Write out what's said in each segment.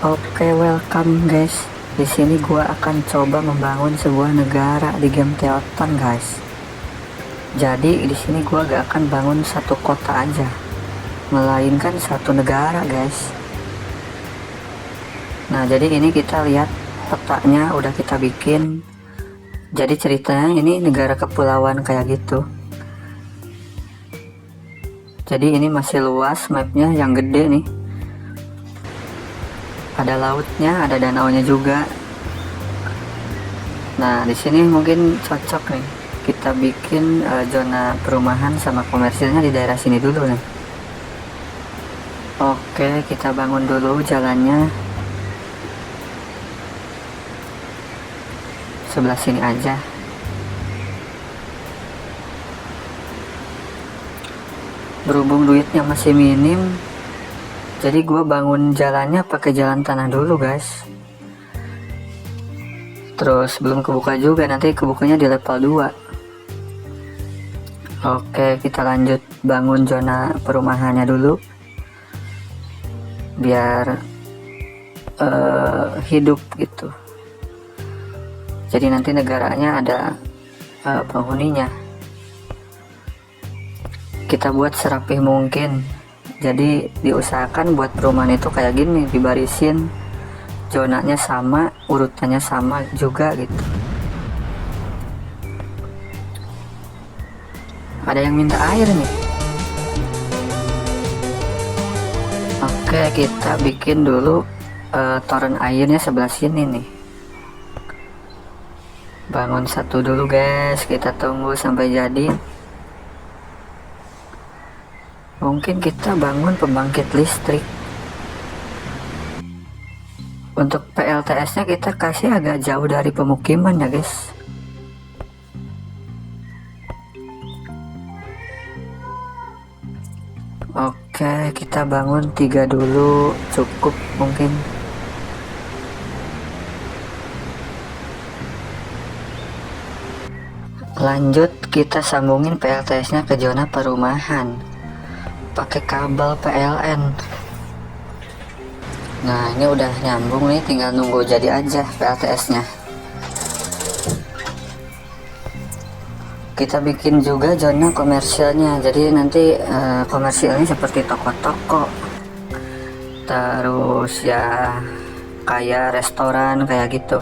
Oke, welcome guys. Di sini gua akan coba membangun sebuah negara di game Teoton, guys. Jadi di sini gua gak akan bangun satu kota aja, melainkan satu negara, guys. Nah, jadi ini kita lihat petanya udah kita bikin. Jadi ceritanya ini negara kepulauan kayak gitu. Jadi ini masih luas mapnya, yang gede nih. Ada lautnya, ada danaunya juga. Nah, di sini mungkin cocok nih kita bikin zona perumahan sama komersilnya di daerah sini dulu nih. Oke, kita bangun dulu jalannya sebelah sini aja. Berhubung duitnya masih minim, jadi gue bangun jalannya pakai jalan tanah dulu, guys. Terus belum kebuka juga, nanti kebukanya di level 2. Oke, kita lanjut bangun zona perumahannya dulu biar hidup gitu. Jadi nanti negaranya ada penghuninya. Kita buat serapih mungkin. Jadi diusahakan buat perumahan itu kayak gini, dibarisin zonanya sama, urutannya sama juga gitu. Ada yang minta air nih. Oke, kita bikin dulu toren airnya sebelah sini nih. Bangun satu dulu, guys. Kita tunggu sampai jadi. Mungkin kita bangun pembangkit listrik. Untuk PLTS nya kita kasih agak jauh dari pemukiman ya, guys. Oke, kita bangun 3 dulu, cukup mungkin. Lanjut kita sambungin PLTS nya ke zona perumahan pakai kabel PLN. Nah, ini udah nyambung nih, tinggal nunggu jadi aja PLTS nya. Kita bikin juga zona komersialnya, jadi nanti komersialnya seperti toko-toko, terus ya kayak restoran kayak gitu.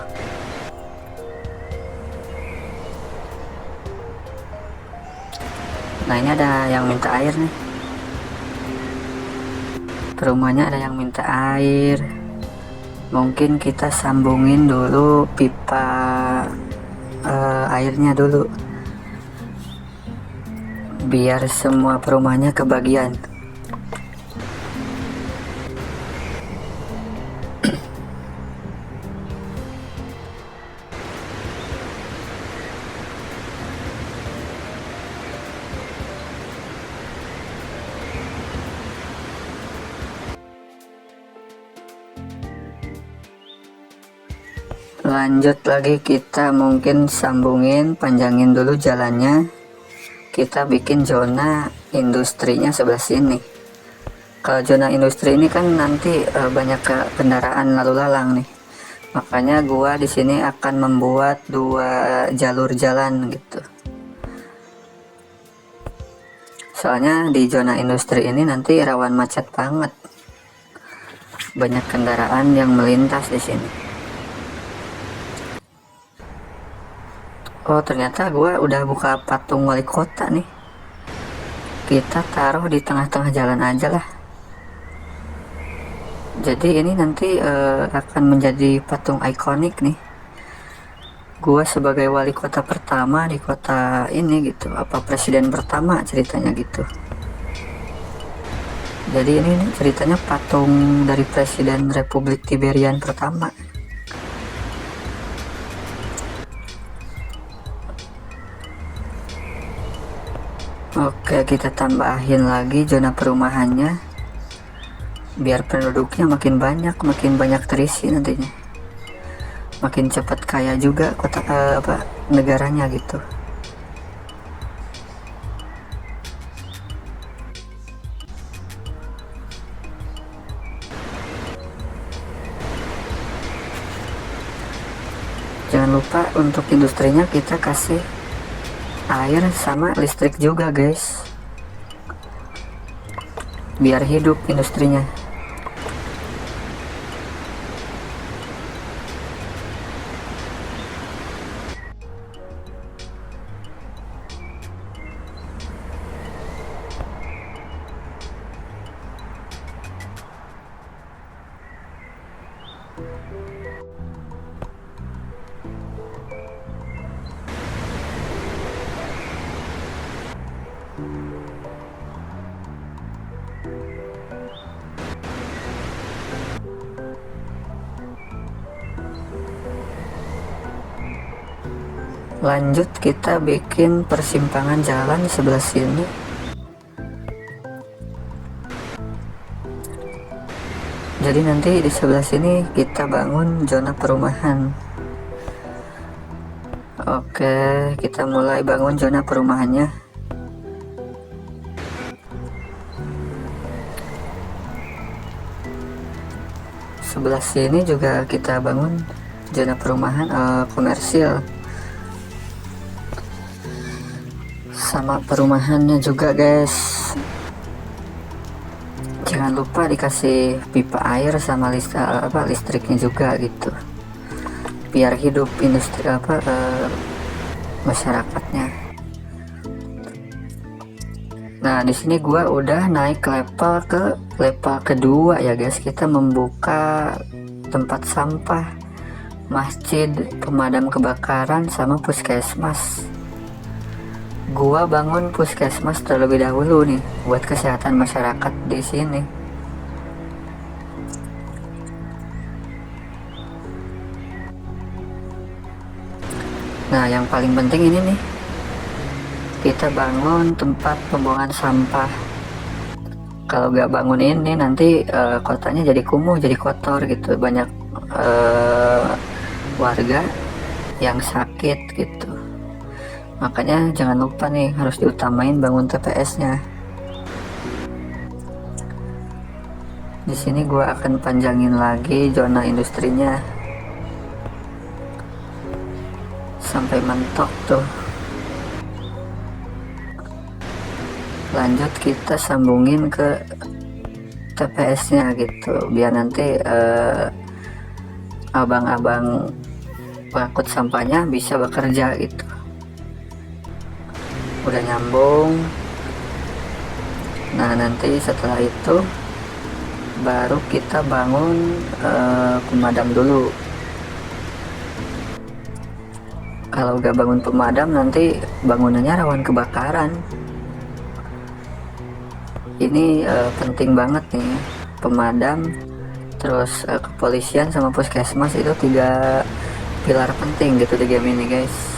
Nah, ini ada yang minta air nih. Rumahnya ada yang minta air. Mungkin kita sambungin dulu pipa airnya dulu, biar semua perumahannya kebagian. Lanjut lagi, kita mungkin sambungin, panjangin dulu jalannya. Kita bikin zona industrinya sebelah sini. Kalau zona industri ini kan nanti banyak kendaraan lalu lalang nih. Makanya gua di sini akan membuat 2 jalur jalan gitu. Soalnya di zona industri ini nanti rawan macet banget. Banyak kendaraan yang melintas di sini. Oh, ternyata gue udah buka patung wali kota nih. Kita taruh di tengah-tengah jalan aja lah. Jadi ini nanti akan menjadi patung ikonik nih. Gue sebagai wali kota pertama di kota ini gitu. Apa presiden pertama ceritanya gitu. Jadi ini ceritanya patung dari presiden Republik Tiberian pertama. Oke, kita tambahin lagi zona perumahannya biar penduduknya makin banyak terisi nantinya. Makin cepat kaya juga kota negaranya gitu. Jangan lupa untuk industrinya kita kasih air sama listrik juga guys, biar hidup industrinya. Lanjut kita bikin persimpangan jalan sebelah sini. Jadi nanti di sebelah sini kita bangun zona perumahan. Oke, kita mulai bangun zona perumahannya. Sebelah sini juga kita bangun zona perumahan komersil. Sama perumahannya juga guys, jangan lupa dikasih pipa air sama listriknya juga gitu, biar hidup industri masyarakatnya. Nah di sini gua udah naik level kedua ya guys. Kita membuka tempat sampah, masjid, pemadam kebakaran, sama puskesmas. Gua bangun puskesmas terlebih dahulu nih buat kesehatan masyarakat di sini. Nah, yang paling penting ini nih, kita bangun tempat pembuangan sampah. Kalau nggak bangun ini nanti kotanya jadi kumuh, jadi kotor gitu. Banyak warga yang sakit gitu. Makanya jangan lupa nih, harus diutamain bangun TPS-nya. Di sini gua akan panjangin lagi zona industrinya sampai mentok tuh. Lanjut kita sambungin ke TPS-nya gitu, biar nanti abang-abang pengangkut sampahnya bisa bekerja gitu. Udah nyambung. Nah nanti setelah itu baru kita bangun pemadam dulu. Kalau gak bangun pemadam nanti bangunannya rawan kebakaran. Ini penting banget nih, pemadam, terus kepolisian sama puskesmas, itu 3 pilar penting gitu di game ini guys.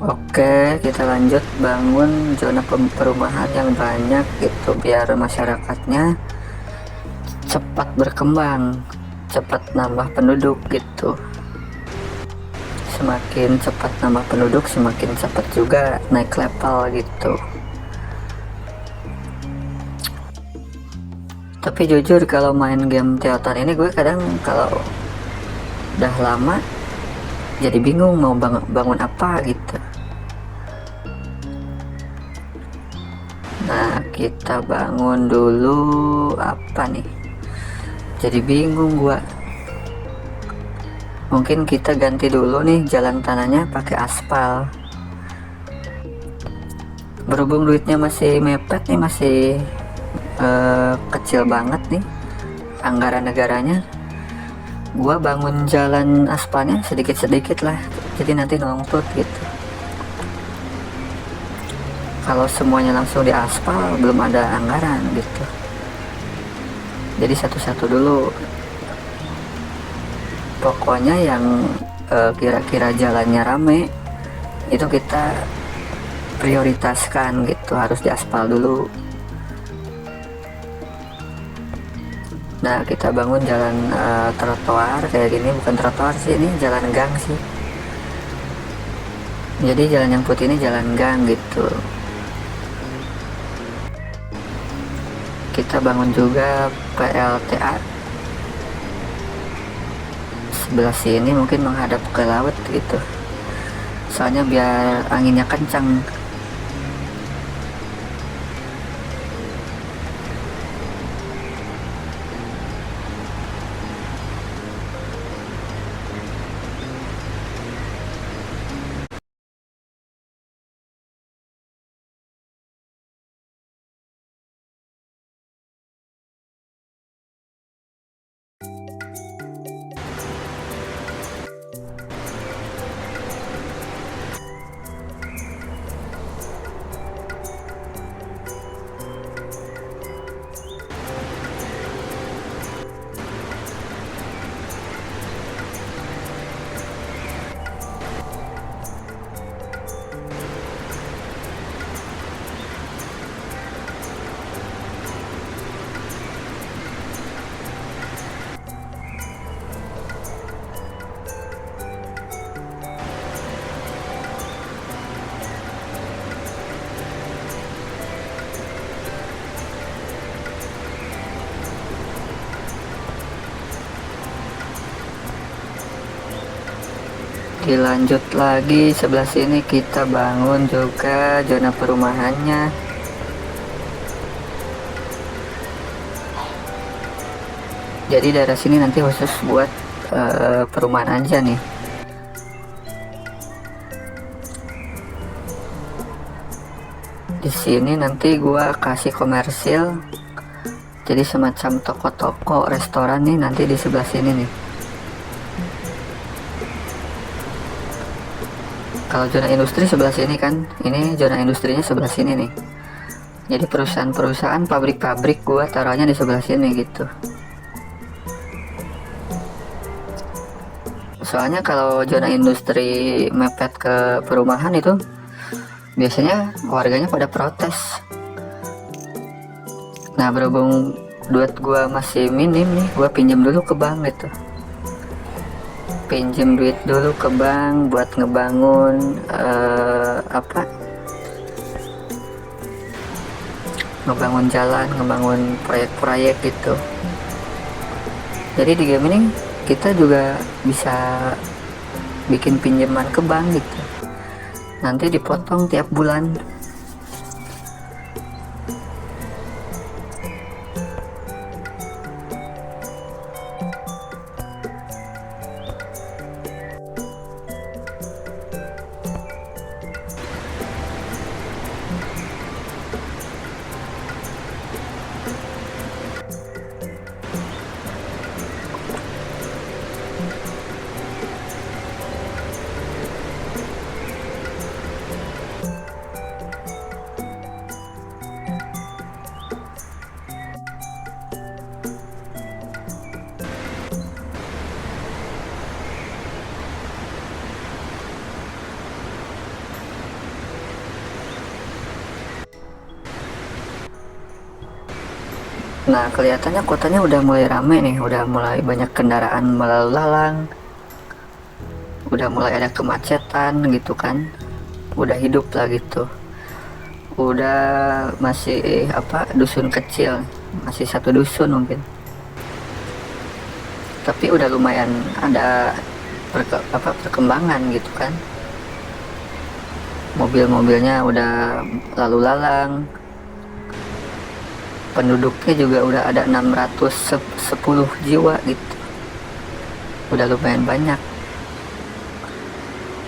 Oke, kita lanjut bangun zona perumahan yang banyak gitu, biar masyarakatnya cepat berkembang, cepat nambah penduduk gitu. Semakin cepat nambah penduduk, semakin cepat juga naik level gitu. Tapi jujur kalau main game Teotan ini, gue kadang kalau udah lama jadi bingung mau bangun apa gitu. Nah kita bangun dulu apa nih, jadi bingung gua. Mungkin kita ganti dulu nih jalan tanahnya pakai aspal. Berhubung duitnya masih mepet nih, masih kecil banget nih anggaran negaranya, gua bangun jalan aspalnya sedikit-sedikit lah, jadi nanti nongkrut gitu. Kalau semuanya langsung di aspal belum ada anggaran gitu, jadi satu-satu dulu. Pokoknya yang kira-kira jalannya rame itu kita prioritaskan gitu, harus di aspal dulu. Nah, kita bangun jalan trotoar kayak gini, bukan trotoar sih, ini jalan gang sih. Jadi jalan yang putih ini jalan gang gitu. Kita bangun juga PLTA sebelah sini, mungkin menghadap ke laut gitu, soalnya biar anginnya kencang. Dilanjut lagi sebelah sini kita bangun juga zona perumahannya. Jadi daerah sini nanti khusus buat perumahan aja nih. Di sini nanti gua kasih komersil, jadi semacam toko-toko restoran nih nanti di sebelah sini nih. Kalau zona industri sebelah sini kan, ini zona industrinya sebelah sini nih. Jadi perusahaan-perusahaan, pabrik-pabrik gua taruhnya di sebelah sini gitu. Soalnya kalau zona industri mepet ke perumahan itu biasanya warganya pada protes. Nah, berhubung duit gua masih minim nih, gua pinjam dulu ke bank gitu. Pinjem duit dulu ke bank buat ngebangun ngebangun jalan, ngebangun proyek-proyek gitu. Jadi di game ini kita juga bisa bikin pinjaman ke bank gitu, nanti dipotong tiap bulan. Nah, kelihatannya kotanya udah mulai rame nih, udah mulai banyak kendaraan melalu lalang, udah mulai ada kemacetan gitu kan, udah hidup lah gitu. Udah masih dusun kecil, masih satu dusun mungkin, tapi udah lumayan ada perkembangan gitu kan. Mobil-mobilnya udah lalu lalang, penduduknya juga udah ada 610 jiwa gitu, udah lumayan banyak.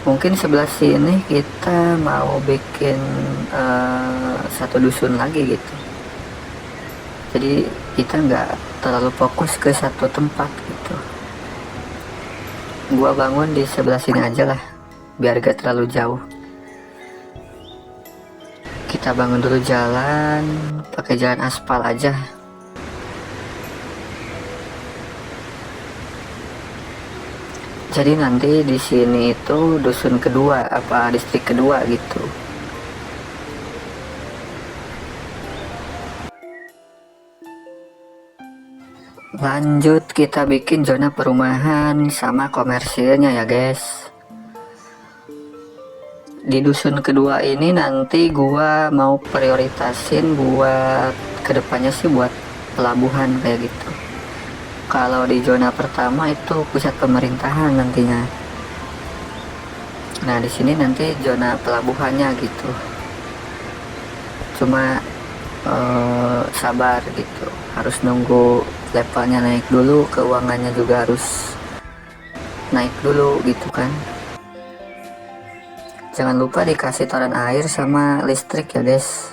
Mungkin sebelah sini kita mau bikin satu dusun lagi gitu, jadi kita nggak terlalu fokus ke satu tempat gitu. gua bangun di sebelah sini aja lah biar gak terlalu jauh. Kita bangun dulu jalan pakai jalan aspal aja. Jadi nanti di sini itu dusun kedua apa distrik kedua gitu. Lanjut kita bikin zona perumahan sama komersilnya ya guys. Di dusun kedua ini nanti gua mau prioritasin buat kedepannya sih buat pelabuhan kayak gitu. Kalau di zona pertama itu pusat pemerintahan nantinya. Nah di sini nanti zona pelabuhannya gitu. Cuma sabar gitu, harus nunggu levelnya naik dulu, keuangannya juga harus naik dulu gitu kan. Jangan lupa dikasih toren air sama listrik ya guys.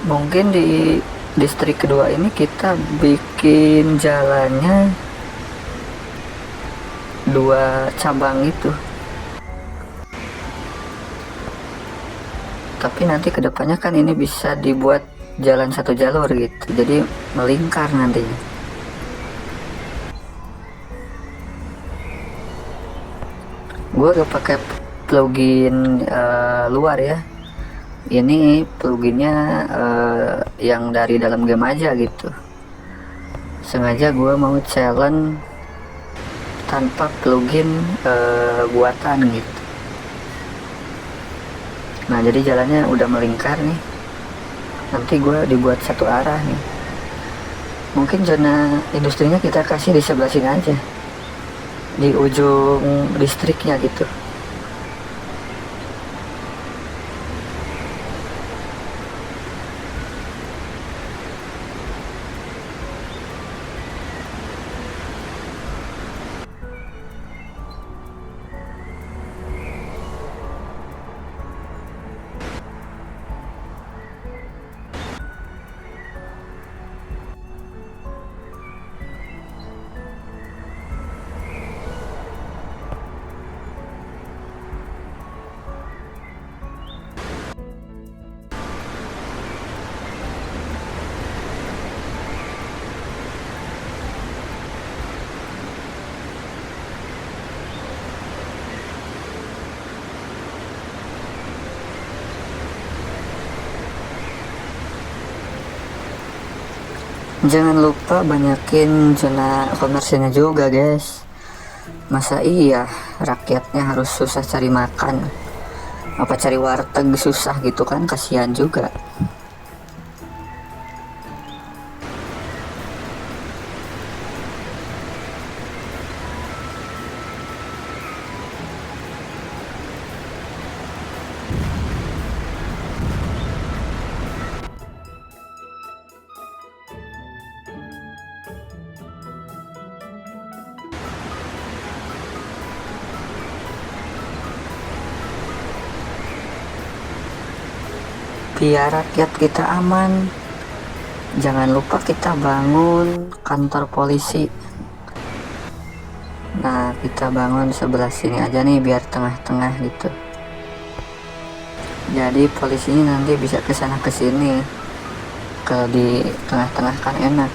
Mungkin di distrik kedua ini kita bikin jalannya 2 cabang itu. Tapi nanti kedepannya kan ini bisa dibuat jalan 1 jalur gitu, jadi melingkar nantinya. Gue udah pakai plugin luar ya. Ini pluginnya yang dari dalam game aja gitu. Sengaja gue mau challenge tanpa plugin buatan gitu. Nah jadi jalannya udah melingkar nih. Nanti gue dibuat 1 arah nih. Mungkin zona industrinya kita kasih di sebelah sini aja, di ujung listriknya gitu. Jangan lupa banyakin zona komersilnya juga guys. Masa iya rakyatnya harus susah cari makan, apa cari warteg susah gitu kan, kasihan juga. Biar rakyat kita aman, jangan lupa kita bangun kantor polisi. Nah, kita bangun sebelah sini aja nih biar tengah-tengah gitu. Jadi polisinya nanti bisa kesana kesini. Kalau di tengah-tengah kan enak.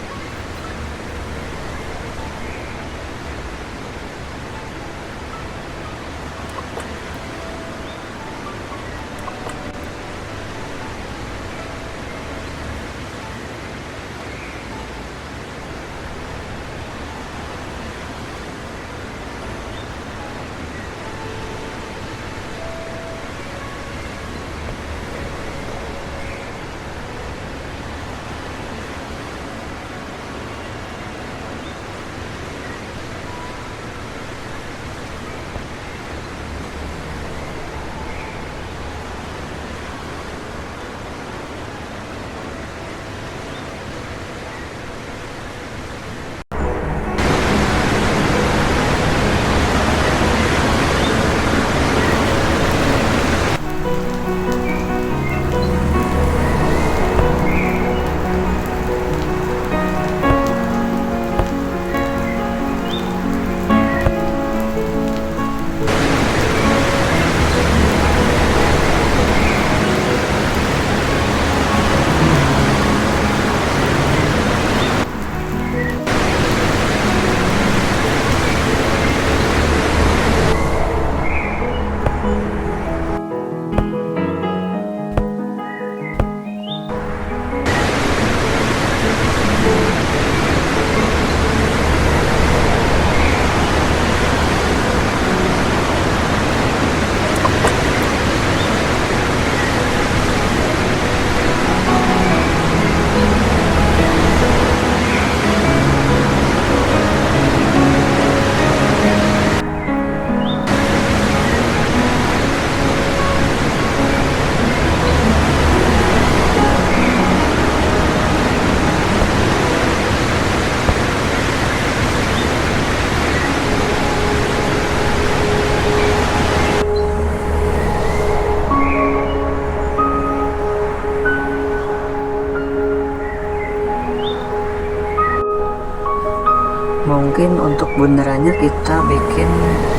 Mungkin untuk bundarannya kita bikin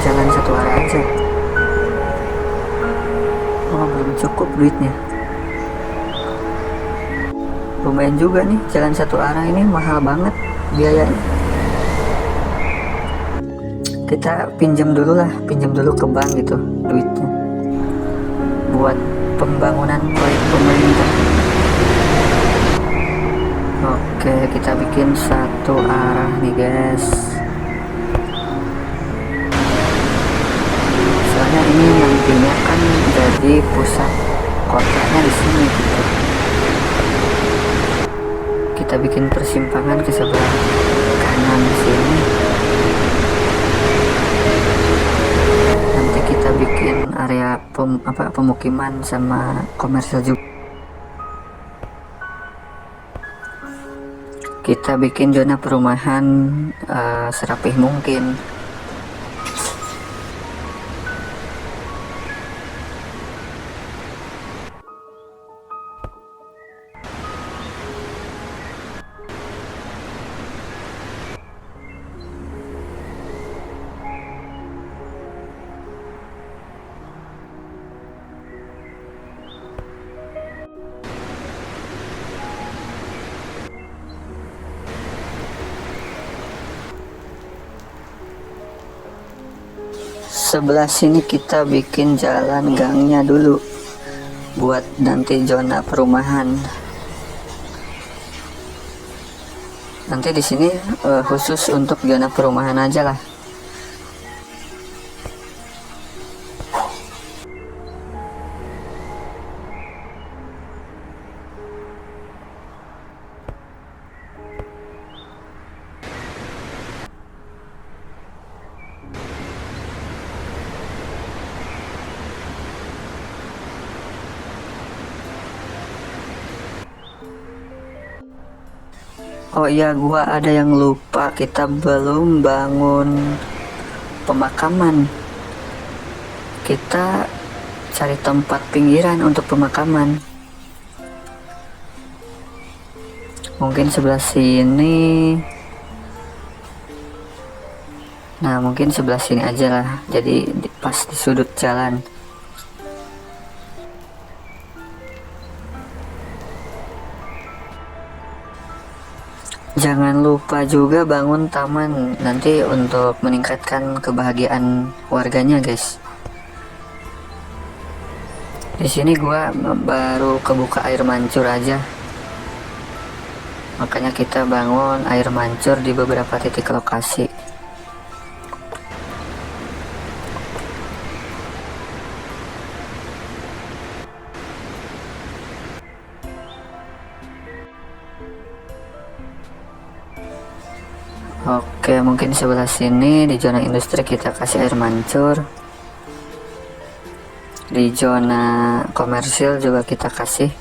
jalan satu arah aja. Oh, belum cukup duitnya. Lumayan juga nih, jalan satu arah ini mahal banget biayanya. Kita pinjam dulu ke bank gitu duitnya buat pembangunan proyek pemerintah. Oke, kita bikin satu arah nih guys. Soalnya ini nantinya kan jadi pusat kotanya di sini gitu. Kita bikin persimpangan ke sebelah kanan sini. Nanti kita bikin area pemukiman sama komersial juga. Kita bikin zona perumahan serapih mungkin. Sebelah sini kita bikin jalan gangnya dulu buat nanti zona perumahan. Nanti di sini khusus untuk zona perumahan aja lah. Oh iya, gua ada yang lupa, kita belum bangun pemakaman. Kita cari tempat pinggiran untuk pemakaman. Mungkin sebelah sini. Nah, mungkin sebelah sini aja lah. Jadi pas di sudut jalan. Jangan lupa juga bangun taman nanti untuk meningkatkan kebahagiaan warganya, guys. Di sini gua baru kebuka air mancur aja. Makanya kita bangun air mancur di beberapa titik lokasi. Oke, mungkin sebelah sini di zona industri kita kasih air mancur. Di zona komersil juga kita kasih.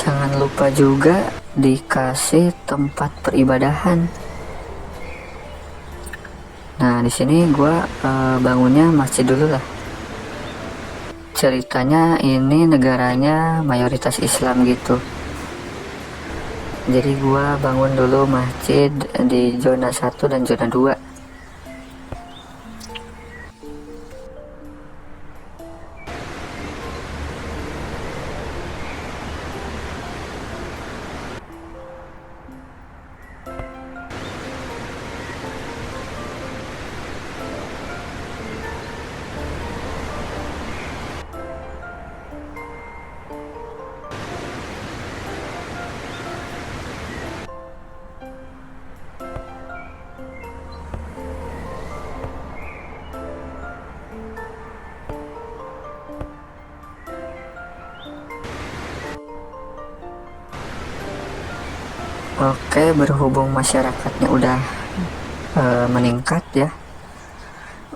Jangan lupa juga dikasih tempat peribadahan. Nah, di sini gua bangunnya masjid dulu lah. Ceritanya ini negaranya mayoritas Islam gitu. Jadi gua bangun dulu masjid di zona 1 dan zona 2. Oke, berhubung masyarakatnya udah meningkat ya,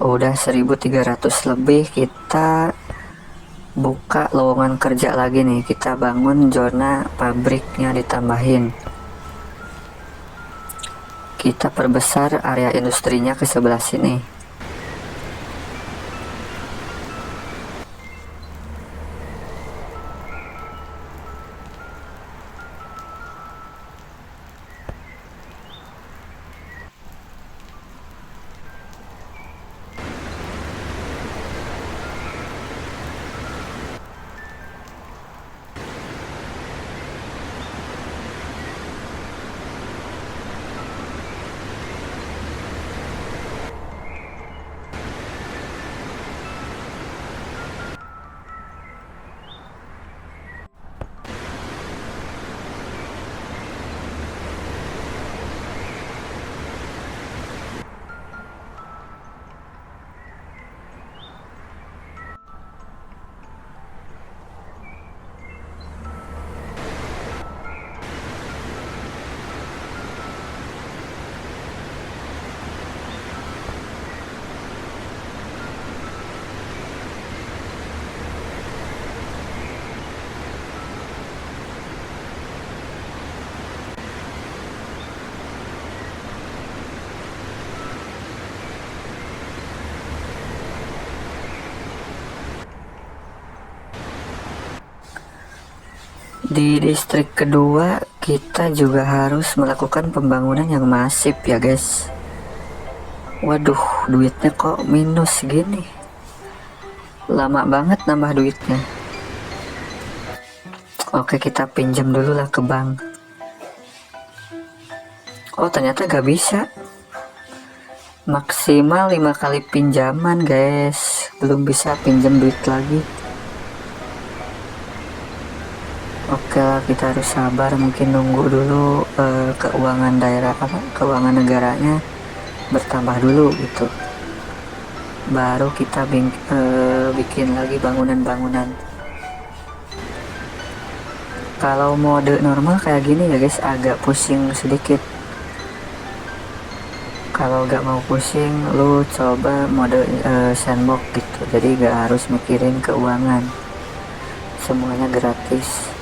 udah 1.300 lebih, kita buka lowongan kerja lagi nih. Kita bangun zona pabriknya ditambahin. Kita perbesar area industrinya ke sebelah sini. Di distrik kedua kita juga harus melakukan pembangunan yang masif ya guys. Waduh, duitnya kok minus gini. lama banget nambah duitnya. Oke, kita pinjam dulu lah ke bank. Oh, ternyata gak bisa. Maksimal 5 kali pinjaman guys, belum bisa pinjam duit lagi. Oke lah, kita harus sabar, mungkin nunggu dulu keuangan daerah keuangan negaranya bertambah dulu gitu, baru kita bikin lagi bangunan-bangunan. Kalau mode normal kayak gini ya guys, agak pusing sedikit. Kalau gak mau pusing, lu coba mode sandbox gitu, jadi gak harus mikirin keuangan, semuanya gratis.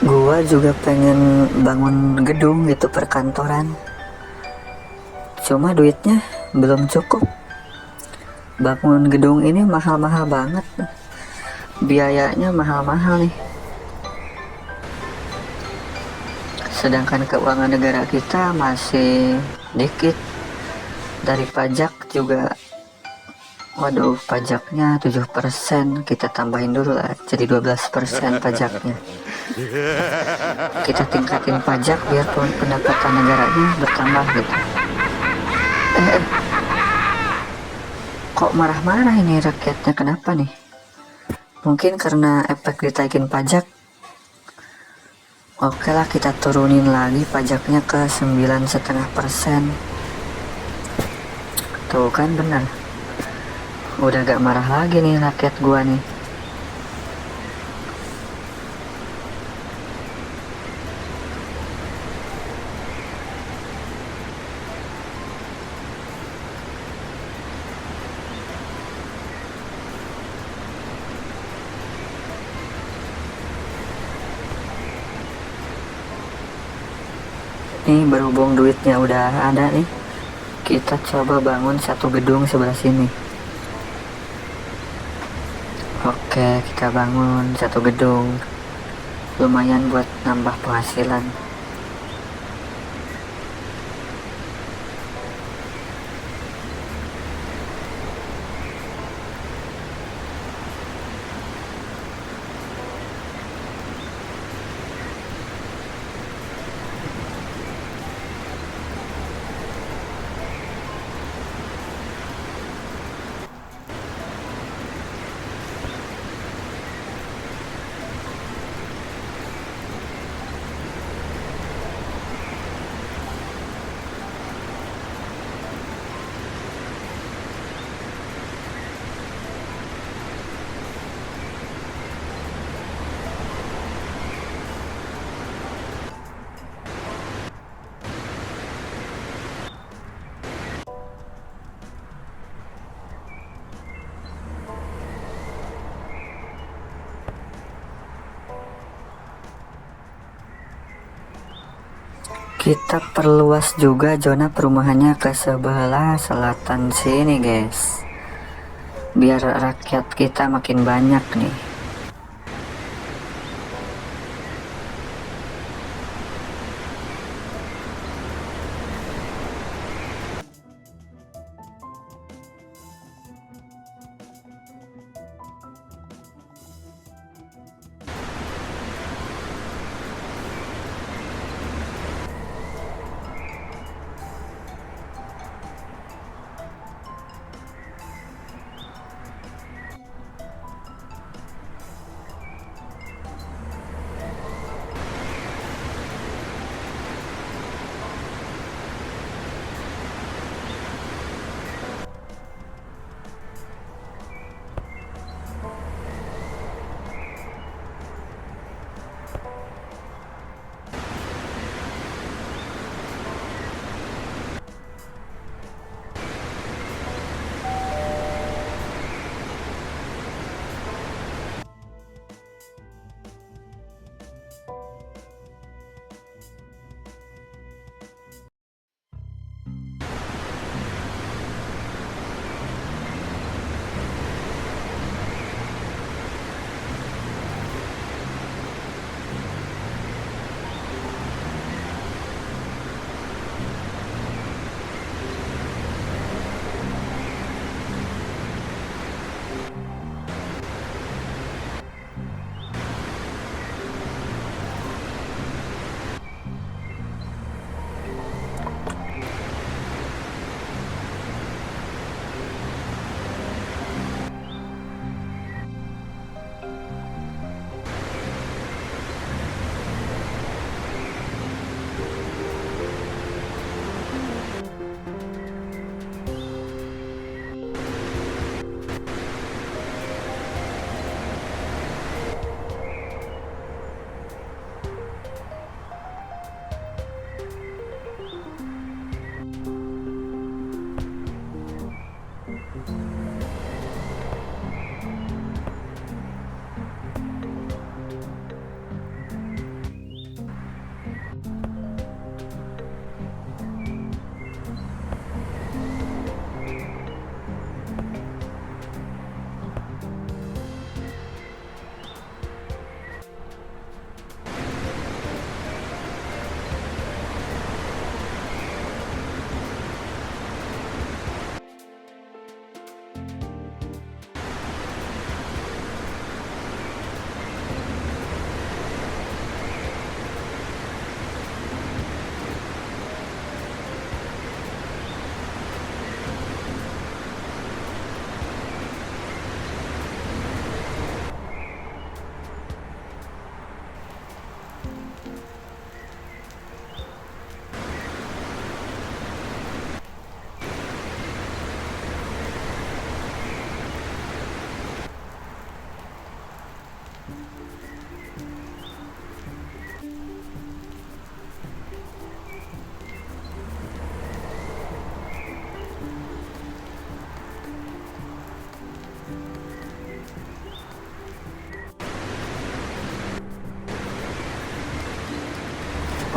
Gua juga pengen bangun gedung gitu, perkantoran, cuma duitnya belum cukup. Bangun gedung ini mahal-mahal banget, biayanya mahal-mahal nih. Sedangkan keuangan negara kita masih dikit. Dari pajak juga, waduh, pajaknya 7%, kita tambahin dulu lah jadi 12% pajaknya. Kita tingkatin pajak biar pendapatan negaranya bertambah gitu. Kok marah-marah ini rakyatnya, kenapa nih? Mungkin karena efek ditaikin pajak. Oke lah, kita turunin lagi pajaknya ke 9,5%. Tuh kan bener, udah gak marah lagi nih rakyat gua nih. Nih, berhubung duitnya udah ada nih, kita coba bangun satu gedung sebelah sini. Oke, kita bangun satu gedung, lumayan buat nambah penghasilan. Kita perluas juga zona perumahannya ke sebelah selatan sini guys, biar rakyat kita makin banyak nih.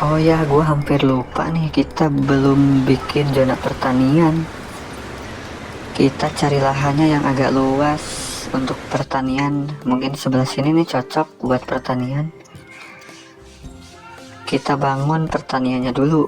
Oh ya, gue hampir lupa nih, kita belum bikin zona pertanian. Kita cari lahannya yang agak luas untuk pertanian. Mungkin sebelah sini nih cocok buat pertanian. Kita bangun pertaniannya dulu.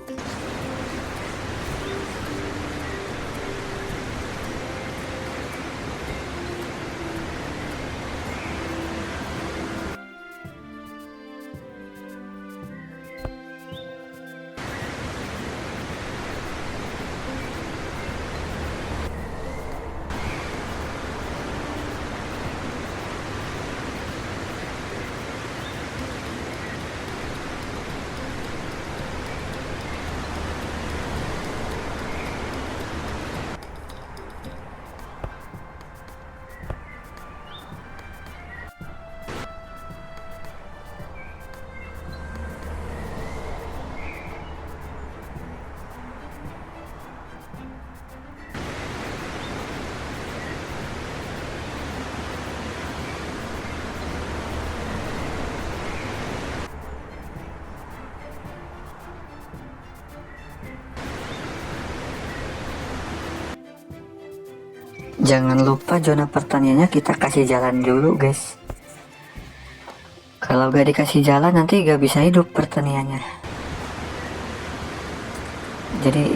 Jangan lupa zona pertaniannya kita kasih jalan dulu guys. Kalau gak dikasih jalan nanti gak bisa hidup pertaniannya. Jadi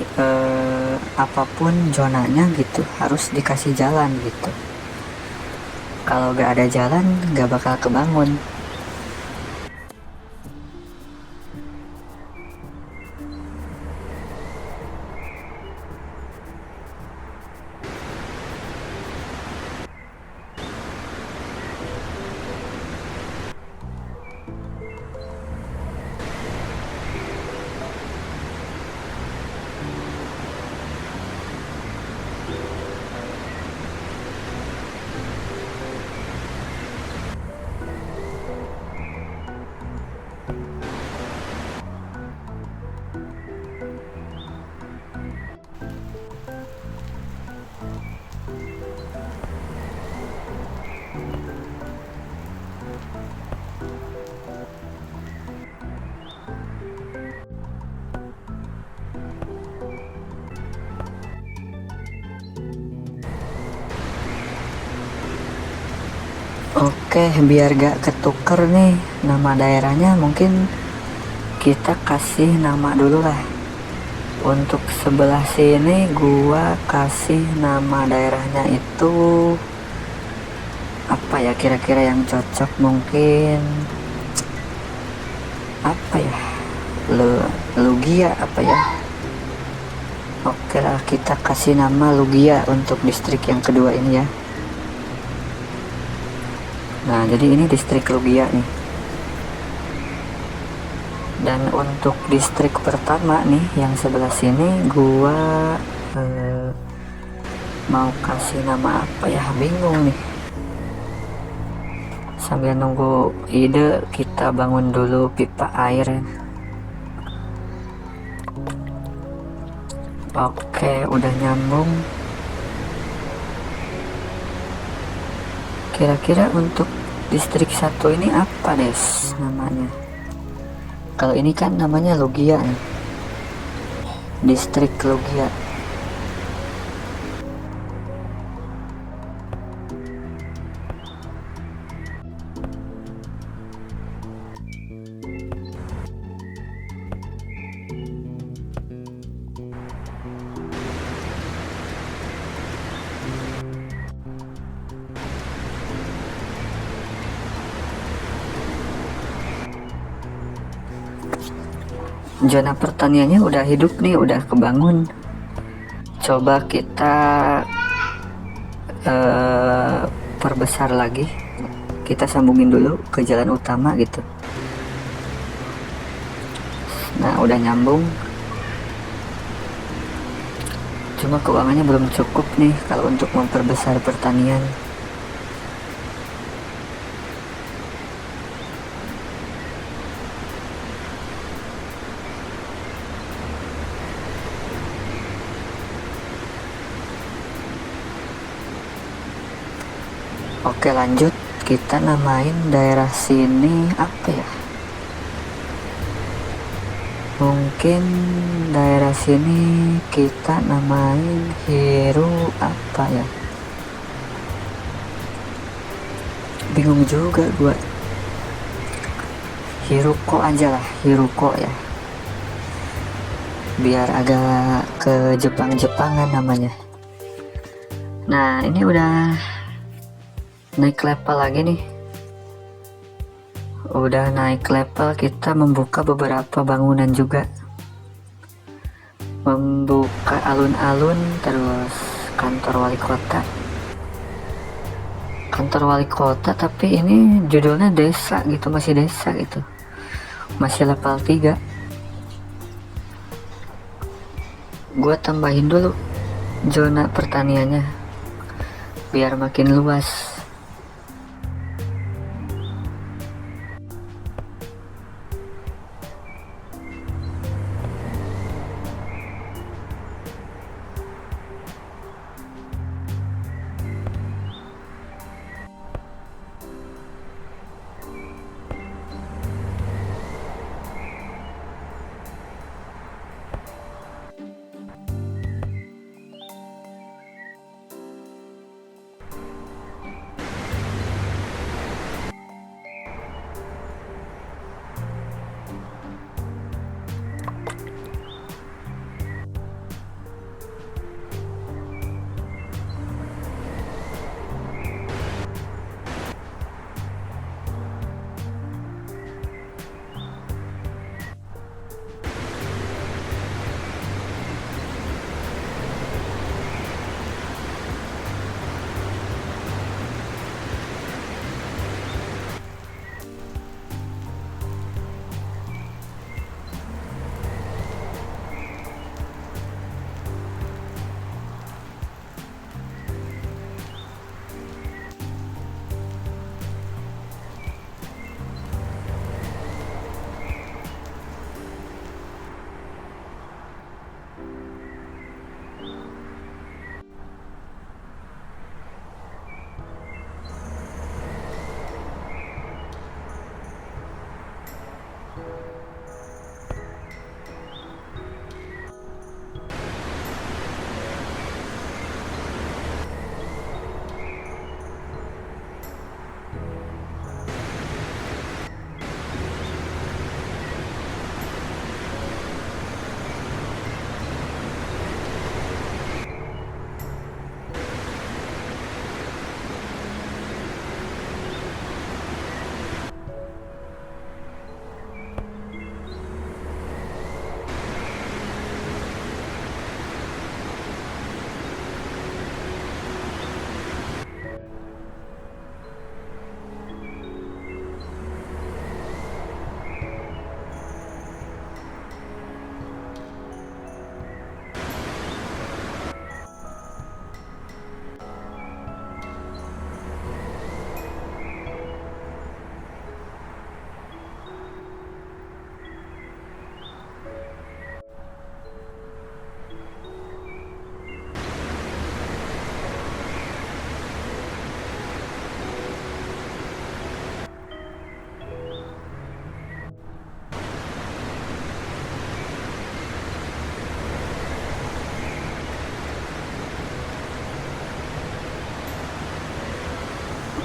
apapun zonanya gitu harus dikasih jalan gitu. Kalau gak ada jalan gak bakal kebangun. Oke, biar gak ketuker nih nama daerahnya, mungkin kita kasih nama dulu lah. Untuk sebelah sini gua kasih nama daerahnya itu apa ya, kira-kira yang cocok, mungkin apa ya, Lugia apa ya. Oke lah, kita kasih nama Lugia untuk distrik yang kedua ini ya. Nah, jadi ini distrik Lugia nih. Dan untuk distrik pertama nih yang sebelah sini gua mau kasih nama apa ya, bingung nih. Sambil nunggu ide, kita bangun dulu pipa air. Oke, udah nyambung. Kira-kira untuk distrik 1 ini apa des namanya? Kalau ini kan namanya Lugia nih, distrik Lugia. Zona pertaniannya udah hidup nih, udah kebangun. Coba kita perbesar lagi, kita sambungin dulu ke jalan utama gitu. Nah, udah nyambung. Cuma keuangannya belum cukup nih kalau untuk memperbesar pertanian. Oke, lanjut, kita namain daerah sini apa ya? mungkin daerah sini kita namain Hiru apa ya, bingung juga gua. Hiruko aja lah, Hiruko ya, biar agak ke Jepang-Jepangan namanya. Nah ini udah naik level lagi nih, udah naik level, kita membuka beberapa bangunan juga, membuka alun-alun, terus kantor wali kota, tapi ini judulnya desa gitu, masih desa gitu, masih level 3. Gua tambahin dulu zona pertaniannya biar makin luas.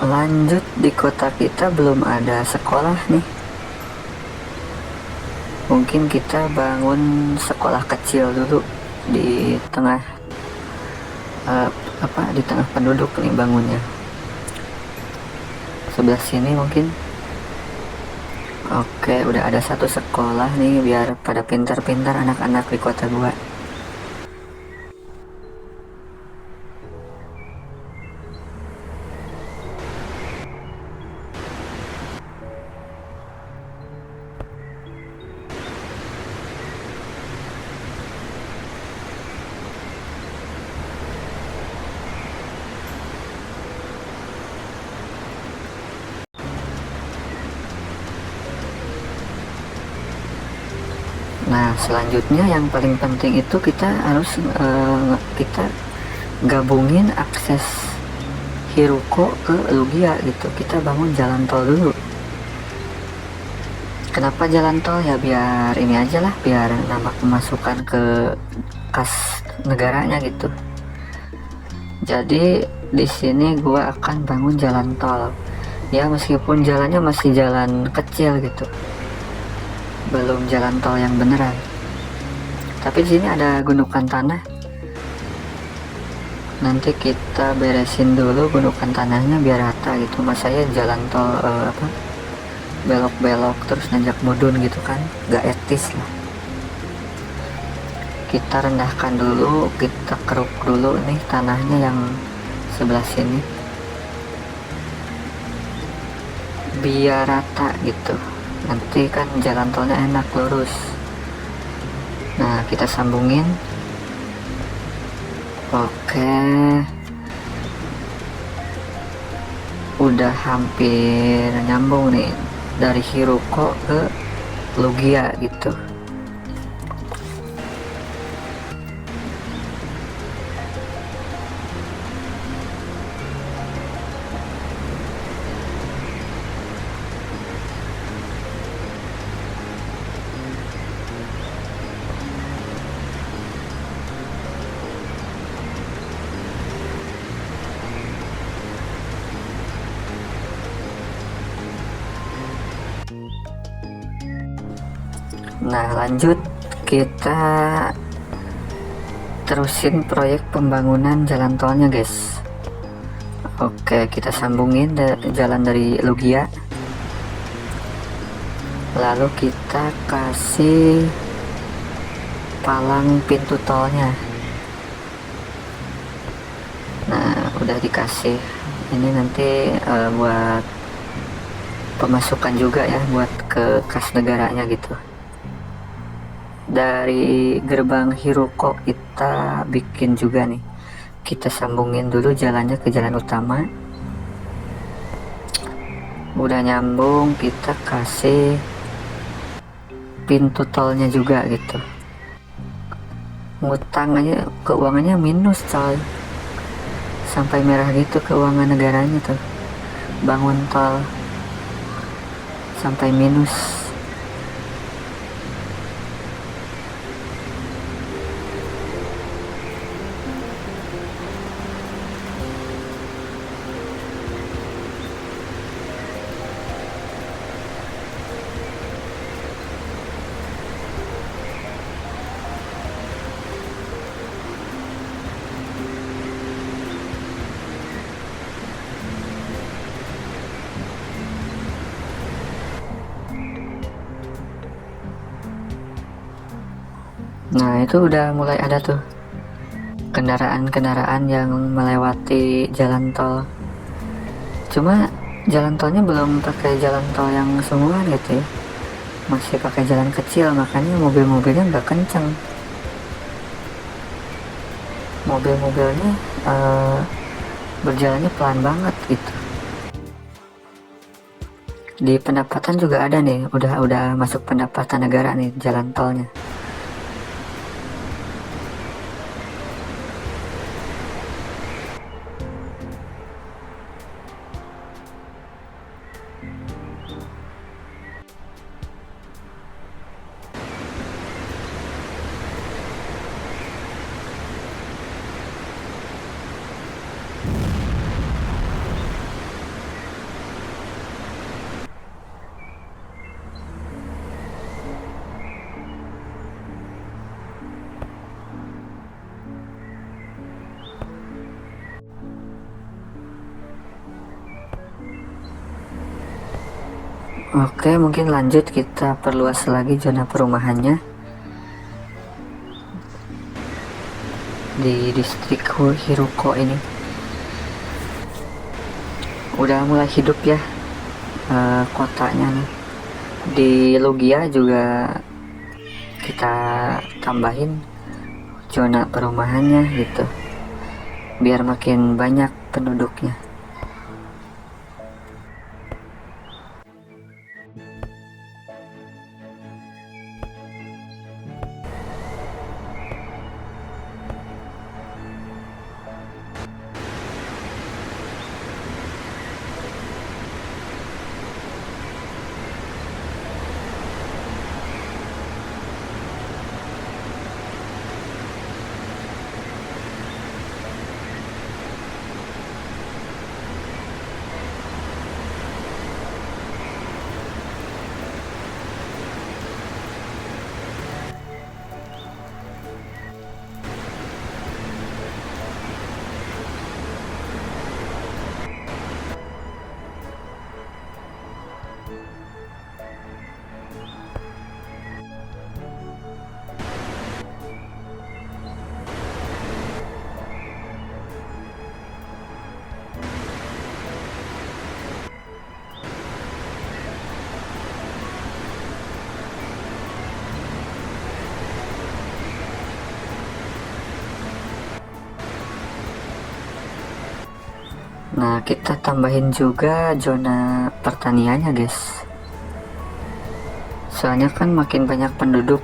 Lanjut, di kota kita belum ada sekolah nih, mungkin kita bangun sekolah kecil dulu di tengah di tengah penduduk nih bangunnya, sebelah sini mungkin. Oke, udah ada satu sekolah nih biar pada pintar-pintar anak-anak di kota gua. Nah selanjutnya yang paling penting itu kita harus kita gabungin akses Hiruko ke Lugia gitu. Kita bangun jalan tol dulu, Kenapa jalan tol? Ya biar ini aja lah, biar nambah pemasukan ke kas negaranya gitu. Jadi di sini gua akan bangun jalan tol. Ya meskipun jalannya masih jalan kecil gitu, belum jalan tol yang beneran. Tapi di sini ada gundukan tanah. Nanti kita beresin dulu gundukan tanahnya biar rata gitu. Mas saya jalan tol belok-belok terus nanjak mudun gitu kan, gak etis lah. Kita rendahkan dulu, kita keruk dulu nih tanahnya yang sebelah sini biar rata gitu, nanti kan jalan tolnya enak lurus. Nah kita sambungin. Oke, udah hampir nyambung nih dari Hiroko ke Logia gitu. Nah lanjut, kita terusin proyek pembangunan jalan tolnya guys. Oke, kita sambungin jalan dari Logia, lalu kita kasih palang pintu tolnya. Nah udah dikasih, ini nanti buat pemasukan juga ya, buat ke kas negaranya gitu. Dari gerbang Hiroko kita bikin juga nih, kita sambungin dulu jalannya ke jalan utama. Udah nyambung, kita kasih pintu tolnya juga gitu. Ngutang aja keuangannya minus coy, sampai merah gitu keuangan negaranya tuh, bangun tol sampai minus. Nah itu udah mulai ada tuh kendaraan-kendaraan yang melewati jalan tol. Cuma jalan tolnya belum pakai jalan tol yang semua gitu ya, masih pakai jalan kecil, makanya mobil-mobilnya nggak kenceng. Mobil-mobilnya berjalannya pelan banget gitu. Di pendapatan juga ada nih, udah masuk pendapatan negara nih jalan tolnya. Oke, mungkin lanjut kita perluas lagi zona perumahannya di distrik Hiroko ini. Udah mulai hidup ya kotanya nih. Di Logia juga kita tambahin zona perumahannya gitu, biar makin banyak penduduknya. Nah, kita tambahin juga zona pertaniannya guys, soalnya kan makin banyak penduduk,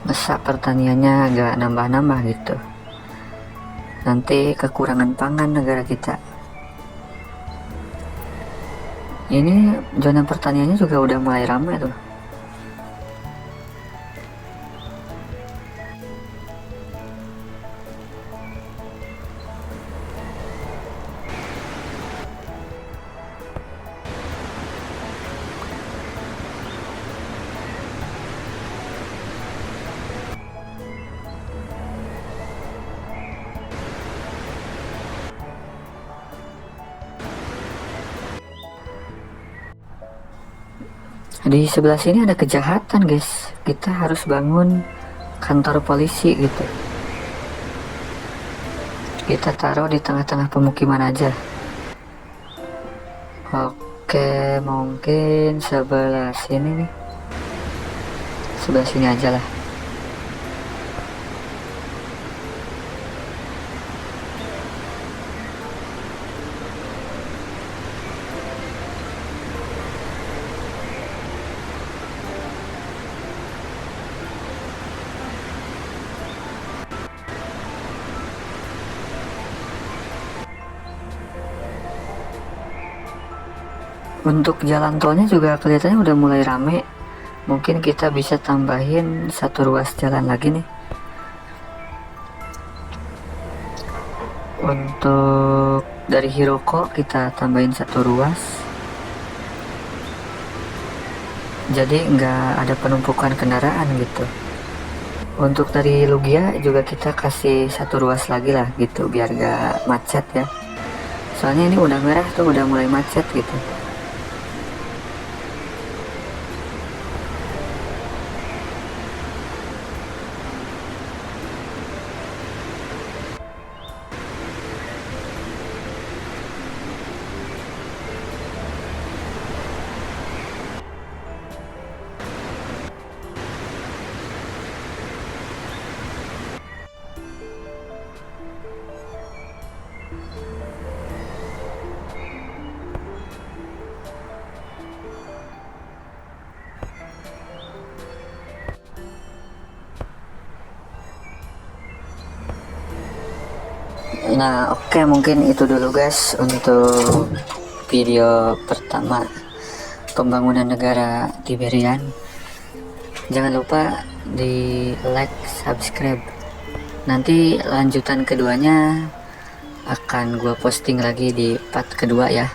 masa pertaniannya agak nambah-nambah gitu, nanti kekurangan pangan negara kita. Ini zona pertaniannya juga udah mulai ramai tuh. Di sebelah sini ada kejahatan guys, kita harus bangun kantor polisi gitu, kita taruh di tengah-tengah pemukiman aja. Oke, mungkin sebelah sini nih, sebelah sini aja lah. Untuk jalan tolnya juga kelihatannya udah mulai rame, mungkin kita bisa tambahin satu ruas jalan lagi nih. Untuk dari Hiroko kita tambahin satu ruas, jadi nggak ada penumpukan kendaraan gitu. Untuk dari Lugia juga kita kasih satu ruas lagi lah gitu, biar gak macet ya, soalnya ini udah merah tuh, udah mulai macet gitu. Nah, oke, mungkin itu dulu guys untuk video pertama pembangunan negara Tiberian. Jangan lupa di like, subscribe. Nanti lanjutan keduanya akan gue posting lagi di part kedua ya.